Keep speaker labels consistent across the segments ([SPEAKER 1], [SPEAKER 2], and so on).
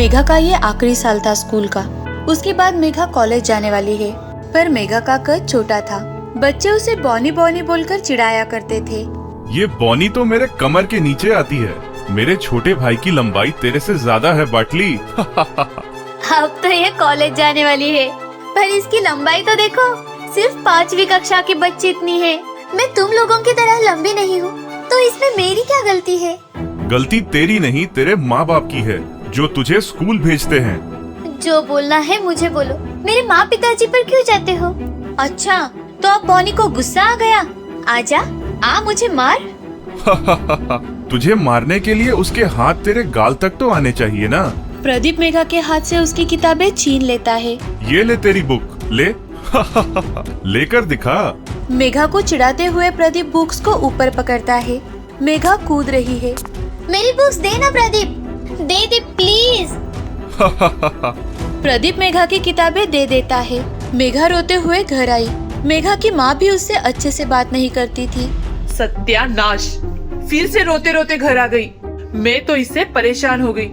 [SPEAKER 1] मेघा का ये आखिरी साल था स्कूल का। उसके बाद मेघा कॉलेज जाने वाली है। पर मेघा का कद छोटा था। बच्चे उसे बॉनी बॉनी बोलकर चिढ़ाया करते थे।
[SPEAKER 2] ये बॉनी तो मेरे कमर के नीचे आती है। मेरे छोटे भाई की लंबाई तेरे से ज्यादा है बाटली।
[SPEAKER 1] अब तो ये कॉलेज जाने वाली है, पर इसकी लंबाई तो देखो, सिर्फ 5वीं कक्षा की बच्ची इतनी है। मैं तुम लोगों की तरह लंबी नहीं हूँ, तो इसमें मेरी क्या गलती है?
[SPEAKER 2] गलती तेरी नहीं, तेरे माँ बाप की है, जो तुझे स्कूल भेजते हैं।
[SPEAKER 1] जो बोलना है मुझे बोलो। मेरे माँ पिताजी पर क्यों जाते हो? अच्छा, तो अब बॉनी को गुस्सा आ गया। आजा, आ मुझे मार।
[SPEAKER 2] तुझे मारने के लिए उसके हाथ तेरे गाल तक तो आने चाहिए ना।
[SPEAKER 1] प्रदीप मेघा के हाथ से उसकी किताबें छीन लेता है।
[SPEAKER 2] ये ले तेरी बुक, ले। लेकर दिखा।
[SPEAKER 1] मेघा को चिढ़ाते हुए प्रदीप बुक्स को ऊपर पकड़ता है। मेघा कूद रही है। मेरी बुक्स दे ना प्रदीप, दे दे प्लीज। प्रदीप मेघा की किताबें दे देता है। मेघा रोते हुए घर आई। मेघा की माँ भी उससे अच्छे से बात नहीं करती थी।
[SPEAKER 3] सत्यानाश, फिर से रोते रोते घर आ गई। मैं तो इससे परेशान हो गई।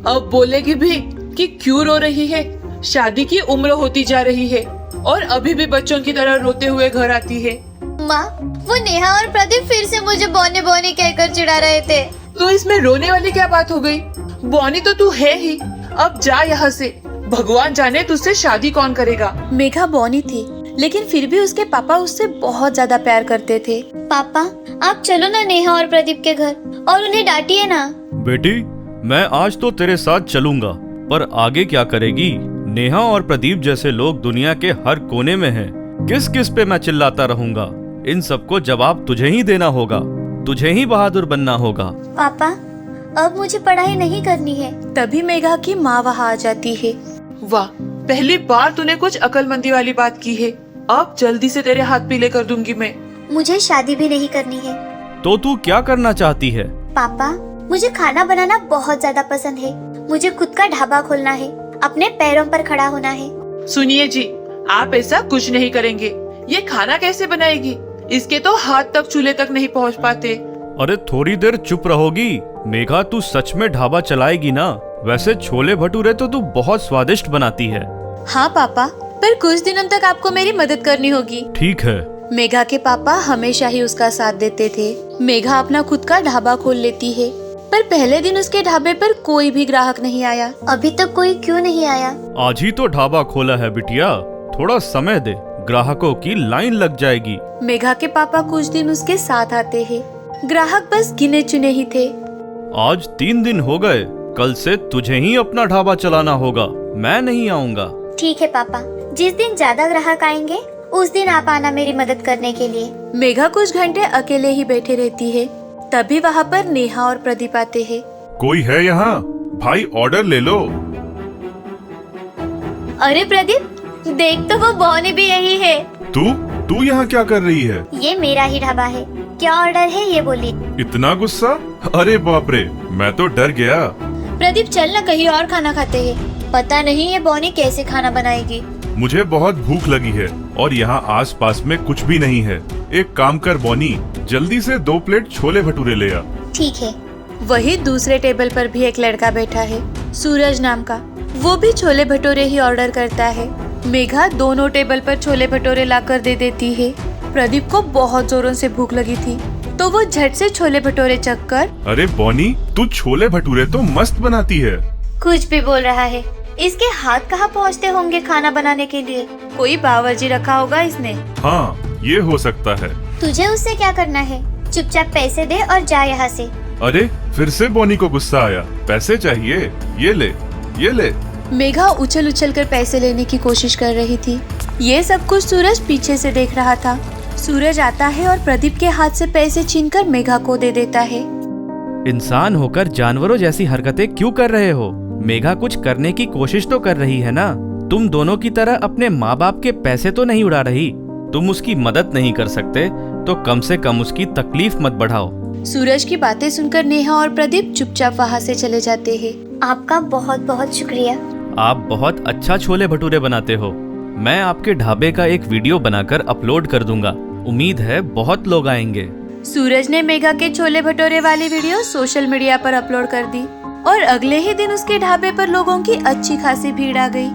[SPEAKER 3] अब बोलेगी भी कि क्यों रो रही है। शादी की उम्र होती जा रही है और अभी भी बच्चों की तरह रोते हुए घर आती है।
[SPEAKER 1] माँ, वो नेहा और प्रदीप फिर से मुझे बॉनी बॉनी कहकर चिढ़ा रहे थे।
[SPEAKER 3] तो इसमें रोने वाली क्या बात हो गई? बॉनी तो तू है ही। अब जा यहाँ से। भगवान जाने तुझसे शादी कौन करेगा।
[SPEAKER 1] मेघा बॉनी थी, लेकिन फिर भी उसके पापा उससे बहुत ज्यादा प्यार करते थे। पापा, आप चलो ना नेहा और प्रदीप के घर और उन्हें डांटिए ना।
[SPEAKER 4] बेटी, मैं आज तो तेरे साथ चलूंगा, पर आगे क्या करेगी? नेहा और प्रदीप जैसे लोग दुनिया के हर कोने में हैं। किस किस पे मैं चिल्लाता रहूंगा? इन सबको जवाब तुझे ही देना होगा। तुझे ही बहादुर बनना होगा।
[SPEAKER 1] पापा, अब मुझे पढ़ाई नहीं करनी है। तभी मेघा की माँ वहाँ आ जाती है।
[SPEAKER 3] वाह, पहली बार तूने कुछ अकलमंदी वाली बात की है। अब जल्दी से तेरे हाथ पीले कर दूंगी मैं।
[SPEAKER 1] मुझे शादी भी नहीं करनी है।
[SPEAKER 4] तो तू क्या करना चाहती है?
[SPEAKER 1] पापा, मुझे खाना बनाना बहुत ज्यादा पसंद है। मुझे खुद का ढाबा खोलना है, अपने पैरों पर खड़ा होना है।
[SPEAKER 3] सुनिए जी, आप ऐसा कुछ नहीं करेंगे। ये खाना कैसे बनाएगी? इसके तो हाथ तक चूल्हे तक नहीं पहुंच पाते।
[SPEAKER 4] अरे थोड़ी देर चुप रहोगी? मेघा, तू सच में ढाबा चलाएगी ना? वैसे छोले भटूरे तो तू बहुत स्वादिष्ट बनाती है।
[SPEAKER 1] हाँ पापा, पर कुछ दिनों तक आपको मेरी मदद करनी होगी।
[SPEAKER 4] ठीक है।
[SPEAKER 1] मेघा के पापा हमेशा ही उसका साथ देते थे। मेघा अपना खुद का ढाबा खोल लेती है, पर पहले दिन उसके ढाबे पर कोई भी ग्राहक नहीं आया। अभी तक कोई क्यों नहीं आया?
[SPEAKER 4] आज ही तो ढाबा खोला है बिटिया, थोड़ा समय दे, ग्राहकों की लाइन लग जाएगी।
[SPEAKER 1] मेघा के पापा कुछ दिन उसके साथ आते हैं। ग्राहक बस गिने चुने ही थे।
[SPEAKER 4] आज 3 दिन हो गए, कल से तुझे ही अपना ढाबा चलाना होगा, मैं नहीं आऊँगा।
[SPEAKER 1] ठीक है पापा, जिस दिन ज्यादा ग्राहक आएंगे उस दिन आप आना मेरी मदद करने के लिए। मेघा कुछ घंटे अकेले ही बैठे रहती है। तभी वहाँ पर नेहा और प्रदीप आते हैं।
[SPEAKER 2] कोई है यहाँ? भाई ऑर्डर ले लो।
[SPEAKER 1] अरे प्रदीप, देख तो वो बॉनी भी यही है।
[SPEAKER 2] तू यहाँ क्या कर रही है?
[SPEAKER 1] ये मेरा ही ढाबा है, क्या ऑर्डर है ये बोलिए।
[SPEAKER 2] इतना गुस्सा? अरे बाप रे, मैं तो डर गया।
[SPEAKER 1] प्रदीप, चल ना कहीं और खाना खाते हैं। पता नहीं ये बॉनी कैसे खाना बनाएगी।
[SPEAKER 2] मुझे बहुत भूख लगी है और यहाँ आस पास में कुछ भी नहीं है। एक काम कर बॉनी, जल्दी से 2 प्लेट छोले भटूरे ले आ।
[SPEAKER 1] ठीक है। वही दूसरे टेबल पर भी एक लड़का बैठा है, सूरज नाम का। वो भी छोले भटूरे ही ऑर्डर करता है। मेघा दोनों टेबल पर छोले भटूरे लाकर दे देती है। प्रदीप को बहुत जोरों से भूख लगी थी, तो वो झट से छोले भटूरे चख कर।
[SPEAKER 2] अरे बॉनी, तू छोले भटूरे तो मस्त बनाती है।
[SPEAKER 1] कुछ भी बोल रहा है। इसके हाथ कहाँ पहुँचते होंगे खाना बनाने के लिए? कोई बावर्ची रखा होगा इसने।
[SPEAKER 2] हाँ, ये हो सकता है।
[SPEAKER 1] तुझे उससे क्या करना है? चुपचाप पैसे दे और जा यहाँ से।
[SPEAKER 2] अरे फिर से बॉनी को गुस्सा आया। पैसे चाहिए? ये ले, ये ले।
[SPEAKER 1] मेघा उछल उछल कर पैसे लेने की कोशिश कर रही थी। ये सब कुछ सूरज पीछे से देख रहा था। सूरज आता है और प्रदीप के हाथ से पैसे छीनकर मेघा को दे देता है।
[SPEAKER 4] इंसान होकर जानवरों जैसी हरकतें क्यों कर रहे हो? मेघा कुछ करने की कोशिश तो कर रही है ना। तुम दोनों की तरह अपने माँ बाप के पैसे तो नहीं उड़ा रही। तुम उसकी मदद नहीं कर सकते तो कम से कम उसकी तकलीफ मत बढ़ाओ।
[SPEAKER 1] सूरज की बातें सुनकर नेहा और प्रदीप चुपचाप वहाँ से चले जाते हैं। आपका बहुत बहुत शुक्रिया।
[SPEAKER 4] आप बहुत अच्छा छोले भटूरे बनाते हो। मैं आपके ढाबे का एक वीडियो बनाकर अपलोड कर दूंगा। उम्मीद है बहुत लोग आएंगे।
[SPEAKER 1] सूरज ने मेघा के छोले भटूरे वाली वीडियो सोशल मीडिया पर अपलोड कर दी। और अगले ही दिन उसके ढाबे पर लोगों की अच्छी खासी भीड़ आ गई।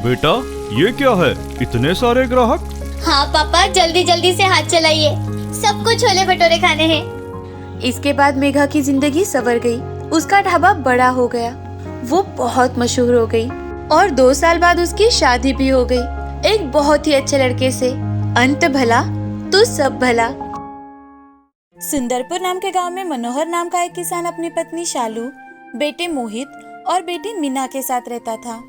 [SPEAKER 4] बेटा ये क्या है, इतने सारे ग्राहक?
[SPEAKER 5] हाँ पापा, जल्दी जल्दी से हाथ चलाइए, सबको छोले भटूरे खाने हैं।
[SPEAKER 1] इसके बाद मेघा की जिंदगी संवर गई। उसका ढाबा बड़ा हो गया, वो बहुत मशहूर हो गई और 2 साल बाद उसकी शादी भी हो गई एक बहुत ही अच्छे लड़के से। अंत भला तो सब भला। सुंदरपुर नाम के गांव में मनोहर नाम का एक किसान अपनी पत्नी शालू, बेटे मोहित और बेटी मीना के साथ रहता था।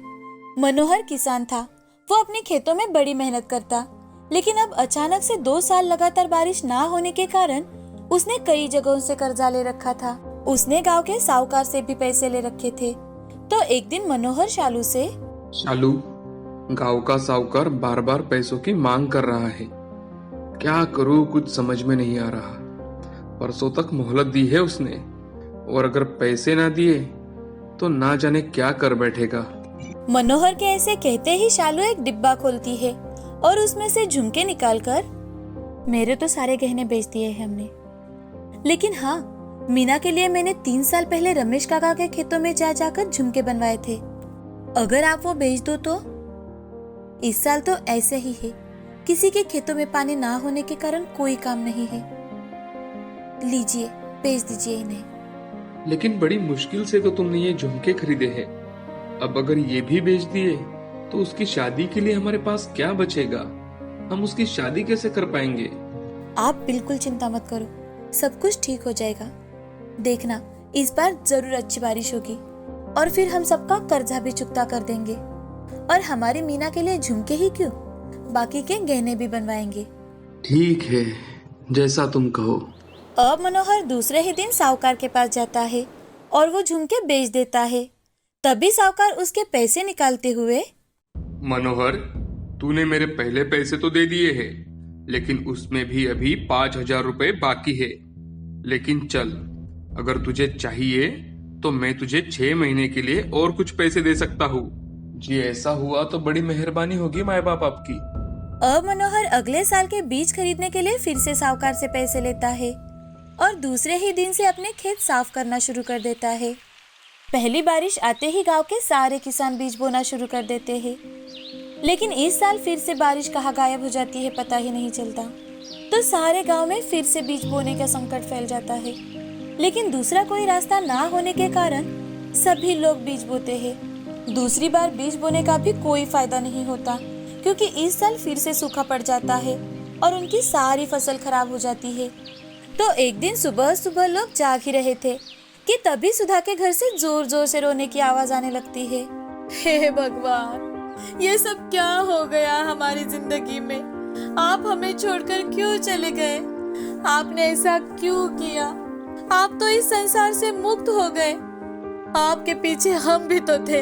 [SPEAKER 1] मनोहर किसान था, वो अपने खेतों में बड़ी मेहनत करता, लेकिन अब अचानक से 2 साल लगातार बारिश ना होने के कारण उसने कई जगहों से कर्जा ले रखा था। उसने गांव के साहूकार से भी पैसे ले रखे थे। तो एक दिन मनोहर शालू से,
[SPEAKER 6] शालू, गांव का साहूकार बार बार पैसों की मांग कर रहा है, क्या करूं कुछ समझ में नहीं आ रहा। परसों तक मोहलत दी है उसने, और अगर पैसे ना दिए तो ना जाने क्या कर बैठेगा।
[SPEAKER 1] मनोहर के ऐसे कहते ही शालू एक डिब्बा खोलती है और उसमें से झुमके निकालकर, मेरे तो सारे गहने बेच दिए हैं हमने, लेकिन हाँ, मीना के लिए मैंने 3 साल पहले रमेश काका के खेतों में जाकर झुमके बनवाए थे, अगर आप वो बेच दो तो। इस साल तो ऐसे ही है, किसी के खेतों में पानी ना होने के कारण कोई काम नहीं है, लीजिए बेच दीजिए इन्हें।
[SPEAKER 6] लेकिन बड़ी मुश्किल से तो तुमने ये झुमके खरीदे हैं, अब अगर ये भी बेच दिए तो उसकी शादी के लिए हमारे पास क्या बचेगा, हम उसकी शादी कैसे कर पाएंगे।
[SPEAKER 1] आप बिल्कुल चिंता मत करो, सब कुछ ठीक हो जाएगा। देखना, इस बार जरूर अच्छी बारिश होगी और फिर हम सबका कर्जा भी चुकता कर देंगे, और हमारी मीना के लिए झुमके ही क्यों, बाकी के गहने भी बनवाएंगे।
[SPEAKER 6] ठीक है, जैसा तुम कहो।
[SPEAKER 1] अब मनोहर दूसरे ही दिन साहूकार के पास जाता है और वो झुमके बेच देता है। तभी साहूकार उसके पैसे निकालते हुए,
[SPEAKER 6] मनोहर, तूने मेरे पहले पैसे तो दे दिए हैं, लेकिन उसमें भी अभी 5,000 रुपए बाकी है। लेकिन चल, अगर तुझे चाहिए तो मैं तुझे 6 महीने के लिए और कुछ पैसे दे सकता हूँ। जी ऐसा हुआ तो बड़ी मेहरबानी होगी माए बाप आपकी।
[SPEAKER 1] अब मनोहर अगले साल के बीज खरीदने के लिए फिर से साहूकार से पैसे लेता है और दूसरे ही दिन से अपने खेत साफ करना शुरू कर देता है। पहली बारिश आते ही गांव के सारे किसान बीज बोना शुरू कर देते हैं, लेकिन इस साल फिर से बारिश कहाँ गायब हो जाती है पता ही नहीं चलता। तो सारे गांव में फिर से बीज बोने का संकट फैल जाता है, लेकिन दूसरा कोई रास्ता ना होने के कारण सभी लोग बीज बोते हैं। दूसरी बार बीज बोने का भी कोई फायदा नहीं होता, क्योंकि इस साल फिर से सूखा पड़ जाता है और उनकी सारी फसल खराब हो जाती है। तो एक दिन सुबह सुबह लोग जाग ही रहे थे कि तभी सुधा के घर से जोर जोर से रोने की आवाज आने लगती है। हे भगवान, ये सब क्या हो गया हमारी जिंदगी में? आप हमें छोड़कर क्यों चले गए? आपने ऐसा क्यों किया? आप तो इस संसार से मुक्त हो गए। आपके पीछे हम भी तो थे,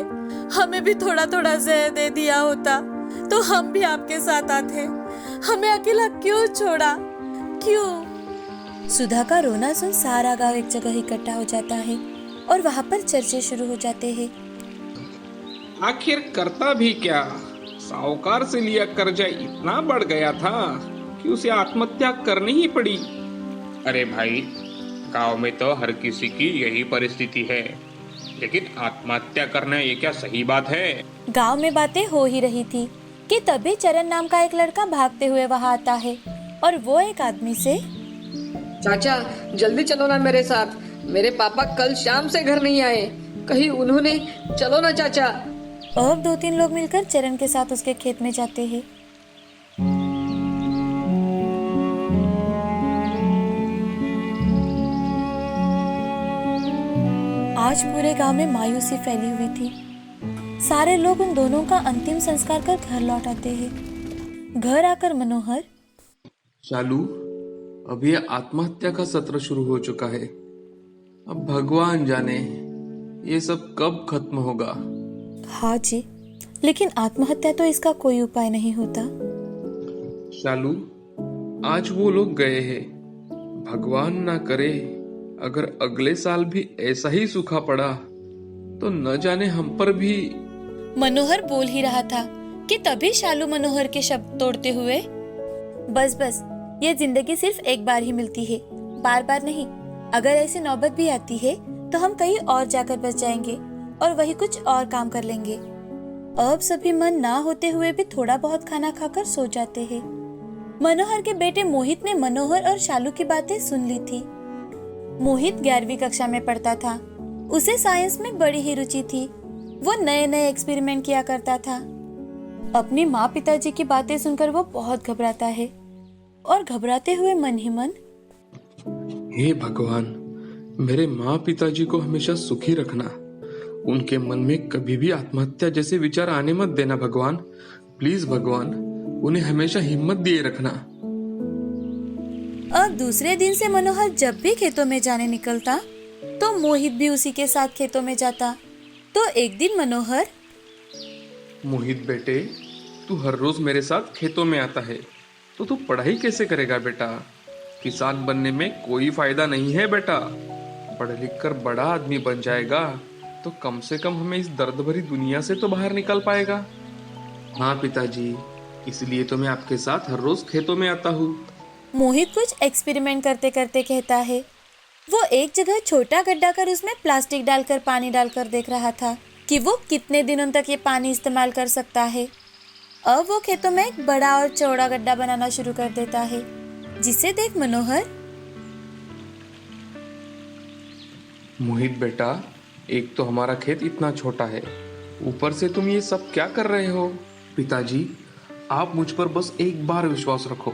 [SPEAKER 1] हमें भी थोड़ा थोड़ा जहर दे दिया होता तो हम भी आपके साथ आते। हमें अकेला क्यों छोड़ा, क्यों? सुधा का रोना सुन सारा गांव एक जगह इकट्ठा हो जाता है और वहाँ पर चर्चे शुरू हो जाते हैं।
[SPEAKER 6] आखिर करता भी क्या? साहूकार से लिया कर्जा इतना बढ़ गया था कि उसे आत्महत्या करनी ही पड़ी। अरे भाई, गांव में तो हर किसी की यही परिस्थिति है, लेकिन आत्महत्या करना ये क्या सही बात है?
[SPEAKER 1] गांव में बातें हो ही रही थी कि तभी चरण नाम का एक लड़का भागते हुए वहाँ आता है और वो एक आदमी से,
[SPEAKER 7] चाचा जल्दी चलो ना मेरे साथ, मेरे पापा कल शाम से घर नहीं आए, कहीं उन्होंने, चलो ना चाचा।
[SPEAKER 1] अब 2-3 लोग मिलकर चरण के साथ उसके खेत में जाते हैं। आज पूरे गांव में मायूसी फैली हुई थी। सारे लोग उन दोनों का अंतिम संस्कार कर घर लौट आते हैं। घर आकर मनोहर,
[SPEAKER 6] शालू, अब ये आत्महत्या का सत्र शुरू हो चुका है। अब भगवान जाने ये सब कब खत्म होगा।
[SPEAKER 1] हाँ जी, लेकिन आत्महत्या तो इसका कोई उपाय नहीं होता।
[SPEAKER 6] शालू, आज वो लोग गए हैं, भगवान ना करे अगर अगले साल भी ऐसा ही सूखा पड़ा तो न जाने हम पर भी।
[SPEAKER 1] मनोहर बोल ही रहा था कि तभी शालू मनोहर के शब्द तोड़ते हुए, बस बस, ये जिंदगी सिर्फ एक बार ही मिलती है, बार बार नहीं। अगर ऐसी नौबत भी आती है तो हम कहीं और जाकर बस जाएंगे और वही कुछ और काम कर लेंगे। अब सभी मन ना होते हुए भी थोड़ा बहुत खाना खाकर सो जाते हैं। मनोहर के बेटे मोहित ने मनोहर और शालू की बातें सुन ली थी। मोहित 11वीं कक्षा में पढ़ता था। उसे साइंस में बड़ी ही रुचि थी। वो नए नए एक्सपेरिमेंट किया करता था। अपनी माँ पिताजी की बातें सुनकर वो बहुत घबराता है और घबराते हुए मन ही मन,
[SPEAKER 6] हे भगवान, मेरे माँ पिताजी को हमेशा सुखी रखना। उनके मन में कभी भी आत्महत्या जैसे विचार आने मत देना भगवान। प्लीज भगवान, उन्हें हमेशा हिम्मत दिए रखना।
[SPEAKER 1] अब दूसरे दिन से मनोहर जब भी खेतों में जाने निकलता तो मोहित भी उसी के साथ खेतों में जाता। तो एक दिन मनोहर,
[SPEAKER 6] मोहित बेटे, तू हर रोज मेरे साथ खेतों में आता है, तो तू पढ़ाई कैसे करेगा बेटा? किसान बनने में कोई फायदा नहीं है बेटा। पढ़ लिख कर बड़ा आदमी बन जाएगा तो कम से कम हमें इस दर्द भरी दुनिया से तो बाहर निकल पाएगा। हाँ पिताजी, इसलिए तो मैं आपके साथ हर रोज खेतों में आता हूँ।
[SPEAKER 1] मोहित कुछ एक्सपेरिमेंट करते करते कहता है। वो एक जगह छोटा गड्ढा कर उसमें प्लास्टिक डालकर पानी डालकर देख रहा था कि वो कितने दिनों तक ये पानी इस्तेमाल कर सकता है। अब वो खेतों में एक बड़ा और चौड़ा गड्ढा बनाना शुरू कर देता है, जिसे देख मनोहर,
[SPEAKER 6] मोहित बेटा, एक तो हमारा खेत इतना छोटा है, ऊपर से तुम ये सब क्या कर रहे हो? पिताजी, आप मुझ पर बस एक बार विश्वास रखो।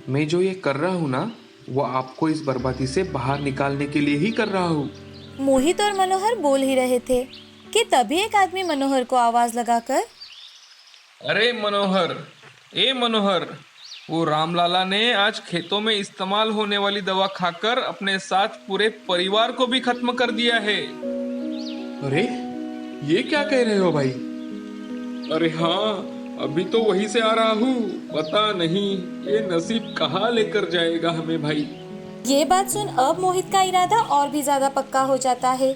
[SPEAKER 6] मैं जो ये कर रहा हूँ ना, वो आपको इस बर्बादी से बाहर निकालने के लिए ही कर रहा हूँ।
[SPEAKER 1] मोहित और मनोहर बोल ही रहे थे कि तभी एक आदमी मनोहर को आवाज लगाकर,
[SPEAKER 6] अरे मनोहर, ए मनोहर, वो रामलाला ने आज खेतों में इस्तेमाल होने वाली दवा खाकर अपने साथ पूरे परिवार को भी खत्म कर दिया है। अरे ये क्या कह रहे हो भाई? अरे हाँ, अभी तो वहीं से आ रहा हूँ। पता नहीं ये नसीब कहाँ लेकर जाएगा हमें भाई।
[SPEAKER 1] ये बात सुन अब मोहित का इरादा और भी ज्यादा पक्का हो जाता है।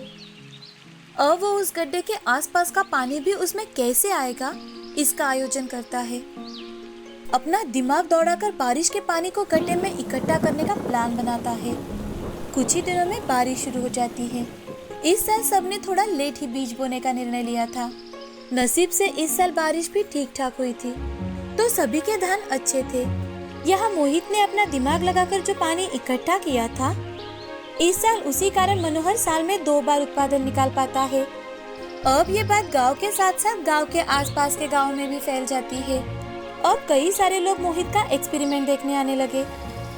[SPEAKER 1] अब वो उस गड्ढे के आसपास का पानी भी उसमें कैसे आएगा, इसका आयोजन करता है। अपना दिमाग दौड़ाकर बारिश के पानी को गड्ढे में इकट्ठा करने का प्लान बनाता है। कुछ ही दिनों में बारिश शुरू हो जाती है। इस साल सबने थोड़ा लेट ही बीज बोने का निर्णय लिया था। नसीब से इस साल बारिश भी ठीक ठाक हुई थी, तो सभी के धान अच्छे थे। यहाँ मोहित ने अपना दिमाग लगाकर जो पानी इकट्ठा किया था, इस साल उसी कारण मनोहर साल में 2 बार उत्पादन निकाल पाता है। अब ये बात गांव के साथ साथ गांव के आसपास के गांव में भी फैल जाती है। अब कई सारे लोग मोहित का एक्सपेरिमेंट देखने आने लगे।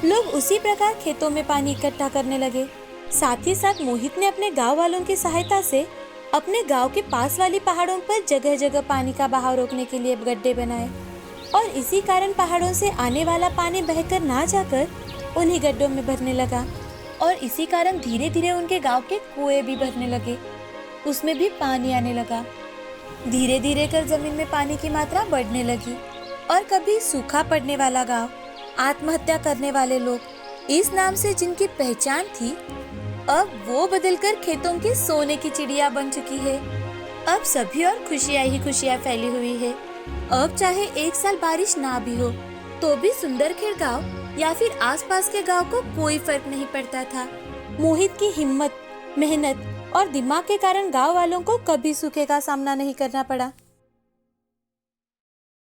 [SPEAKER 1] लोग उसी प्रकार खेतों में पानी इकट्ठा करने लगे। साथ ही साथ मोहित ने अपने गांव वालों की सहायता से अपने गांव के पास वाली पहाड़ों पर जगह जगह पानी का बहाव रोकने के लिए गड्ढे बनाए और इसी कारण पहाड़ों से आने वाला पानी बहकर ना जाकर उन्हीं गड्ढों में भरने लगा और इसी कारण धीरे धीरे उनके गांव के कुएं भी भरने लगे, उसमें भी पानी आने लगा। धीरे धीरे कर जमीन में पानी की मात्रा बढ़ने लगी और कभी सूखा पड़ने वाला गांव, आत्महत्या करने वाले लोग, इस नाम से जिनकी पहचान थी, अब वो बदलकर खेतों की सोने की चिड़िया बन चुकी है। अब सभी और खुशियाँ ही खुशियाँ फैली हुई है। अब चाहे एक साल बारिश ना भी हो तो भी सुंदरखेड़ गांव या फिर आसपास के गांव को कोई फर्क नहीं पड़ता था। मोहित की हिम्मत, मेहनत और दिमाग के कारण गांव वालों को कभी सूखे का सामना नहीं करना पड़ा।